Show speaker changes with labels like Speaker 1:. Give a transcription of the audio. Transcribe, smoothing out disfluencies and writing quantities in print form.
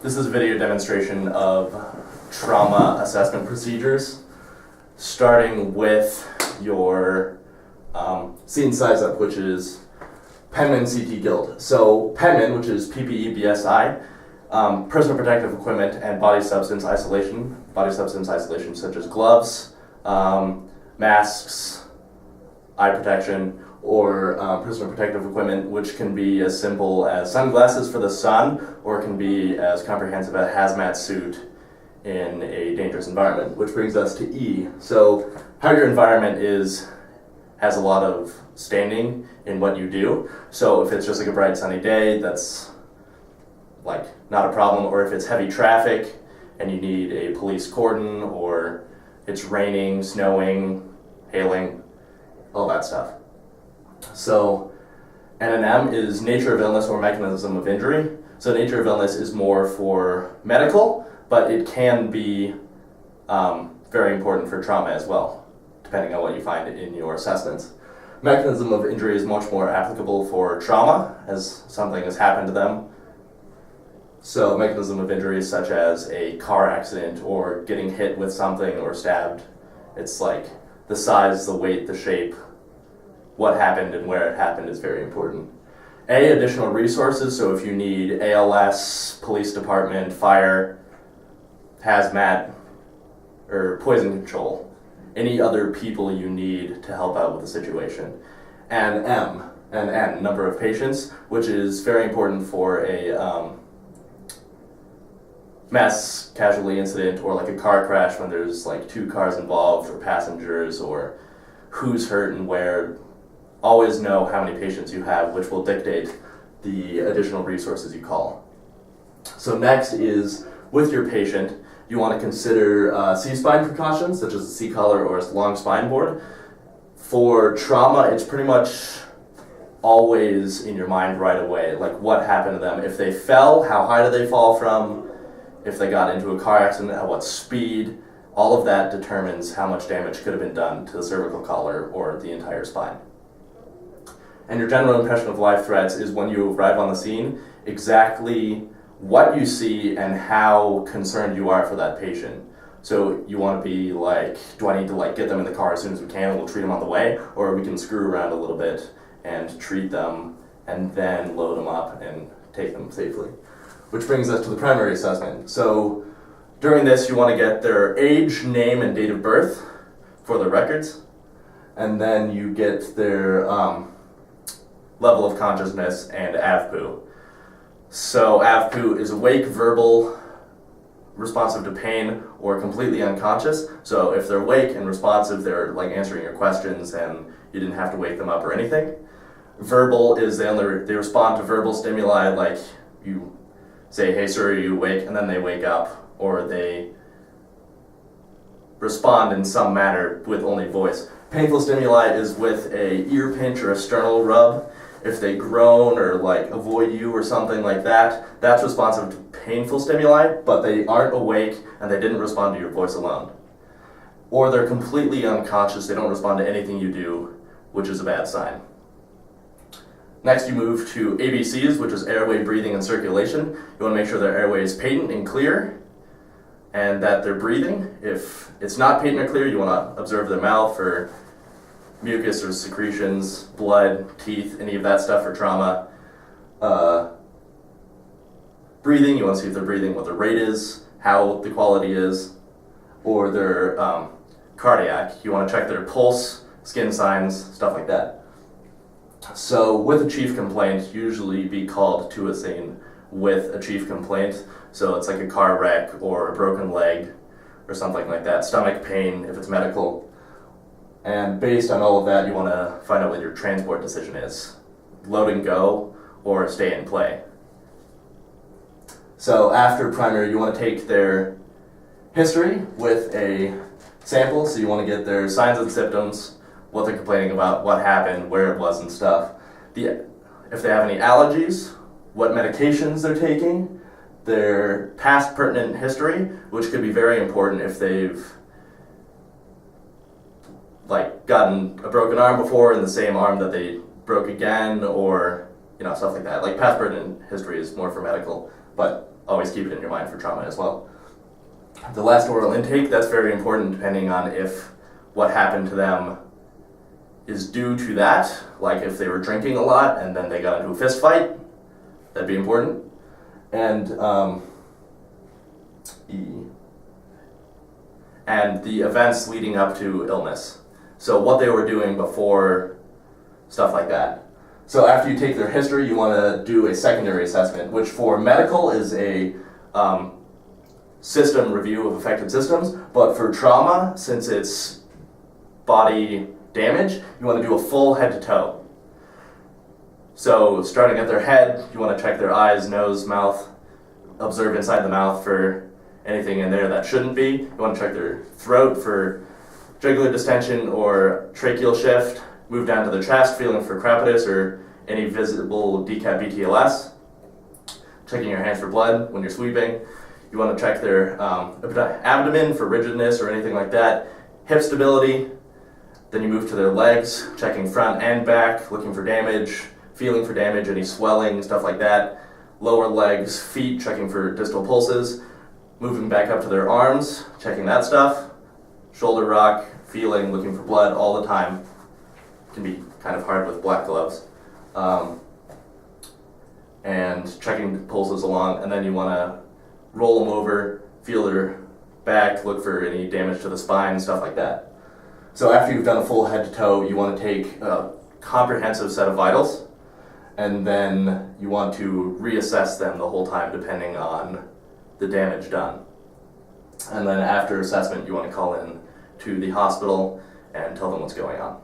Speaker 1: This is a video demonstration of trauma assessment procedures, starting with your scene size up, which is Penman CT Guild. So Penman, which is PPE BSI, personal protective equipment and body substance isolation such as gloves, masks, eye protection, or personal protective equipment, which can be as simple as sunglasses for the sun, or it can be as comprehensive as a hazmat suit in a dangerous environment, which brings us to E. So how your environment has a lot of standing in what you do. So if it's just like a bright sunny day, that's like not a problem, or if it's heavy traffic and you need a police cordon, or it's raining, snowing, hailing, all that stuff. So NNM is nature of illness or mechanism of injury. So nature of illness is more for medical, but it can be very important for trauma as well, depending on what you find in your assessments. Mechanism of injury is much more applicable for trauma, as something has happened to them. So mechanism of injury is such as a car accident or getting hit with something or stabbed. It's like the size, the weight, the shape, what happened and where it happened is very important. Additional resources, so if you need ALS, police department, fire, hazmat, or poison control, any other people you need to help out with the situation. And N, number of patients, which is very important for a mass casualty incident or like a car crash when there's like two cars involved or passengers, or who's hurt and where. Always know how many patients you have, which will dictate the additional resources you call. So next is, with your patient, you want to consider C-spine precautions, such as a C-collar or a long spine board. For trauma, it's pretty much always in your mind right away, like what happened to them. If they fell, how high did they fall from? If they got into a car accident, at what speed? All of that determines how much damage could have been done to the cervical collar or the entire spine. And your general impression of live threats is, when you arrive on the scene, exactly what you see and how concerned you are for that patient. So you want to be like, do I need to like get them in the car as soon as we can and we'll treat them on the way, or we can screw around a little bit and treat them and then load them up and take them safely. Which brings us to the primary assessment. So during this, you want to get their age, name, and date of birth for their records, and then you get their level of consciousness and AVPU. So AVPU is awake, verbal, responsive to pain, or completely unconscious. So if they're awake and responsive, they're like answering your questions and you didn't have to wake them up or anything. Verbal is they respond to verbal stimuli, like you say, hey sir, are you awake? And then they wake up, or they respond in some manner with only voice. Painful stimuli is with a ear pinch or a sternal rub. If they groan or like avoid you or something like that, that's responsive to painful stimuli, but they aren't awake and they didn't respond to your voice alone. Or they're completely unconscious, they don't respond to anything you do, which is a bad sign. Next you move to ABCs, which is airway, breathing, and circulation. You want to make sure their airway is patent and clear, and that they're breathing. If it's not patent or clear, you want to observe their mouth for mucus or secretions, blood, teeth, any of that stuff for trauma. Breathing, you want to see if they're breathing, what their rate is, how the quality is, or their cardiac. You want to check their pulse, skin signs, stuff like that. So with a chief complaint, usually be called to a scene with a chief complaint. So it's like a car wreck or a broken leg or something like that. Stomach pain if it's medical. And based on all of that, you want to find out what your transport decision is. Load and go, or stay and play. So after primary, you want to take their history with a sample. So you want to get their signs and symptoms, what they're complaining about, what happened, where it was and stuff. If they have any allergies, what medications they're taking, their past pertinent history, which could be very important if they've like gotten a broken arm before in the same arm that they broke again, or stuff like that. Like past pertinent history is more for medical, but always keep it in your mind for trauma as well. The last oral intake, that's very important depending on if what happened to them is due to that, like if they were drinking a lot and then they got into a fist fight, that'd be important. And and the events leading up to illness. So what they were doing before, stuff like that. So after you take their history, you want to do a secondary assessment, which for medical is a system review of affected systems, but for trauma, since it's body damage, you want to do a full head to toe. So starting at their head, you want to check their eyes, nose, mouth, observe inside the mouth for anything in there that shouldn't be. You want to check their throat for jugular distension or tracheal shift. Move down to the chest, feeling for crepitus or any visible decap BTLS. Checking your hands for blood when you're sweeping. You want to check their abdomen for rigidness or anything like that. Hip stability. Then you move to their legs, checking front and back, looking for damage, feeling for damage, any swelling, stuff like that. Lower legs, feet, checking for distal pulses. Moving back up to their arms, checking that stuff. Shoulder rock, feeling, looking for blood all the time. Can be kind of hard with black gloves. And checking pulses along, and then you want to roll them over, feel their back, look for any damage to the spine, stuff like that. So after you've done a full head to toe, you want to take a comprehensive set of vitals, and then you want to reassess them the whole time depending on the damage done. And then after assessment, you want to call in to the hospital and tell them what's going on.